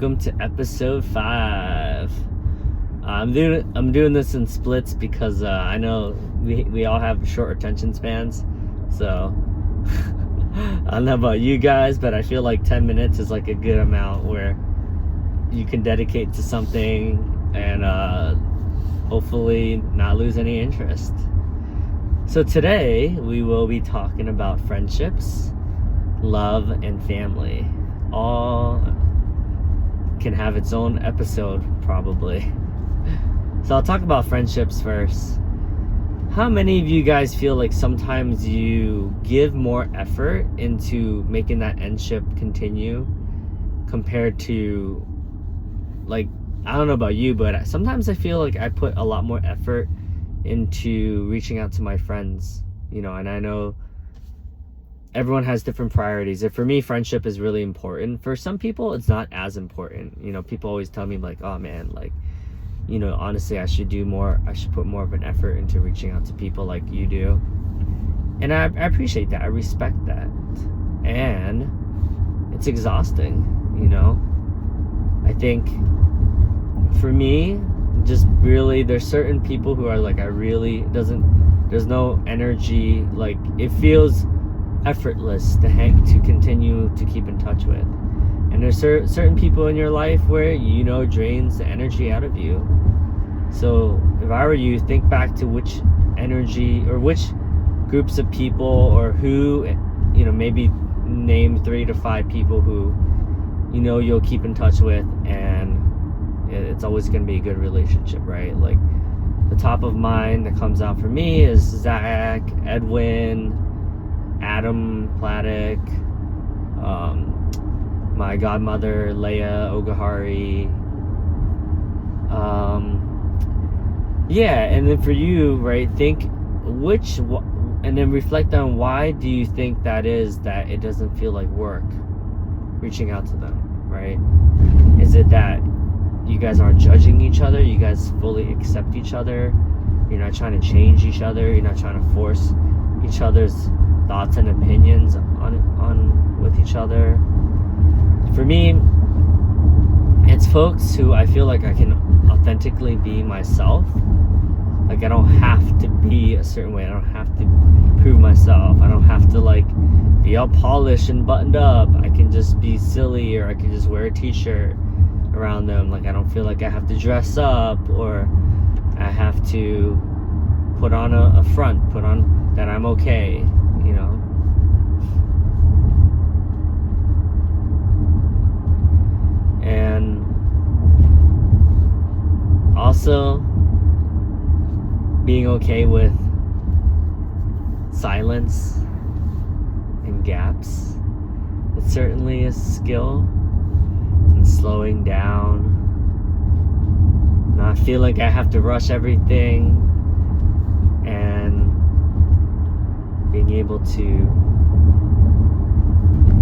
welcome to episode 5. I'm doing this in splits because I know we all have short attention spans, so I don't know about you guys, but I feel like 10 minutes is like a good amount where you can dedicate to something and hopefully not lose any interest. So today we will be talking about friendships, love, and family. All can have its own episode probably. So I'll talk about friendships first. How many of you guys feel like sometimes you give more effort into making that friendship continue compared to, like, I don't know about you, but sometimes I feel like I put a lot more effort into reaching out to my friends, and I know everyone has different priorities. And for me, friendship is really important. For some people, it's not as important. People always tell me like, oh man, like, honestly, I should put more of an effort into reaching out to people like you do. And I appreciate that. I respect that. And it's exhausting, I think for me, just really, there's certain people who are like, there's no energy. Like, it feels effortless to continue to keep in touch with. And there's certain people in your life where drains the energy out of you. So if I were you, think back to which energy or which groups of people, or who, maybe name 3 to 5 people who you'll keep in touch with, and it's always going to be a good relationship, right? Like, the top of mind that comes out for me is Zack, Edwin, Adam Platic, my godmother Leya Ogahari. And then for you, right, think and then reflect on why do you think that is, that it doesn't feel like work reaching out to them, right? Is it that you guys aren't judging each other? You guys fully accept each other? You're not trying to change each other? You're not trying to force each other's thoughts and opinions on with each other? For me, it's folks who I feel like I can authentically be myself. Like, I don't have to be a certain way. I don't have to prove myself. I don't have to like be all polished and buttoned up. I can just be silly, or I can just wear a t-shirt around them. Like, I don't feel like I have to dress up, or I have to put on a front, put on that I'm okay, And also being okay with silence and gaps. It's certainly a skill. And slowing down, not feeling like I have to rush everything, and being able to,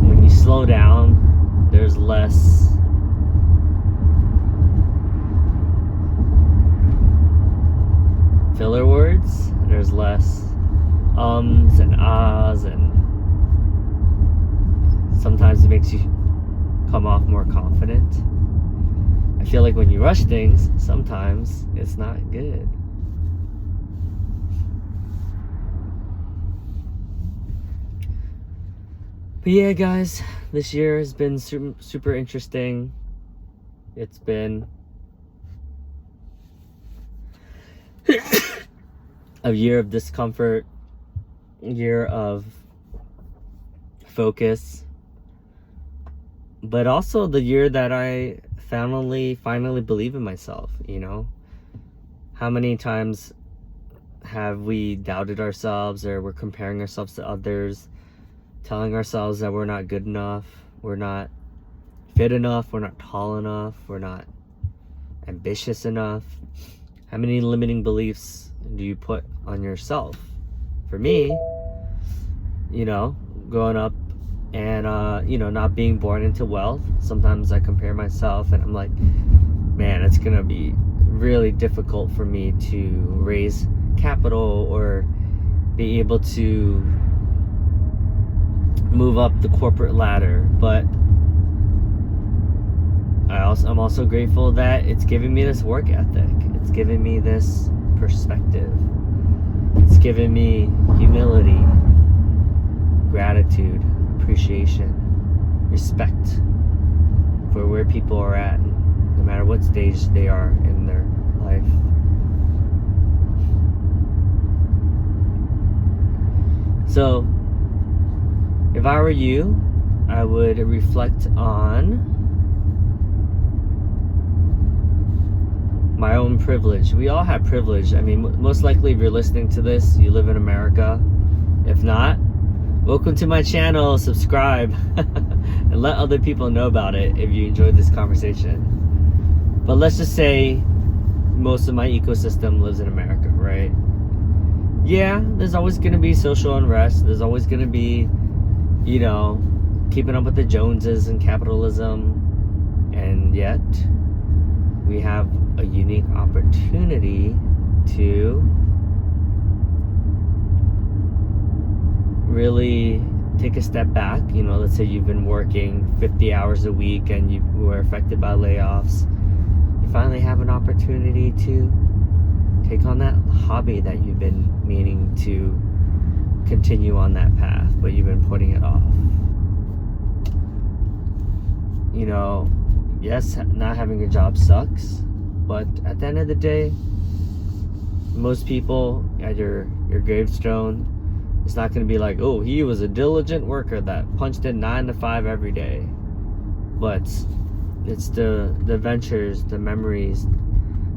when you slow down, there's less filler words, there's less ums and ahs, and sometimes it makes you come off more confident. I feel like when you rush things, sometimes it's not good. But yeah, guys, this year has been super interesting. It's been a year of discomfort, a year of focus, but also the year that I finally believe in myself. How many times have we doubted ourselves, or we're comparing ourselves to others, telling ourselves that we're not good enough, we're not fit enough, we're not tall enough, we're not ambitious enough? How many limiting beliefs do you put on yourself? For me, growing up and not being born into wealth, sometimes I compare myself and I'm like, man, it's gonna be really difficult for me to raise capital or be able to move up the corporate ladder. But I I'm also grateful that it's giving me this work ethic. It's giving me this perspective. It's giving me humility, gratitude, appreciation, respect for where people are at, no matter what stage they are in their life. So, if I were you, I would reflect on my own privilege. We all have privilege. I mean, most likely if you're listening to this, you live in America. If not, welcome to my channel, subscribe, and let other people know about it if you enjoyed this conversation. But let's just say most of my ecosystem lives in America, right? Yeah, there's always going to be social unrest. There's always going to be, you know, keeping up with the Joneses and capitalism. And yet, we have a unique opportunity to really take a step back. You know, let's say you've been working 50 hours a week and you were affected by layoffs. You finally have an opportunity to take on that hobby that you've been meaning to continue on that path, but you've been putting it off. You know, yes, not having a job sucks, but at the end of the day, most people at your gravestone, it's not going to be like, oh, he was a diligent worker that punched in 9 to 5 every day. But it's the ventures, the memories,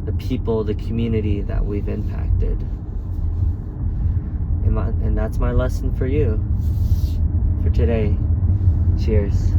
the people, the community that we've impacted. And that's my lesson for you for today. Cheers.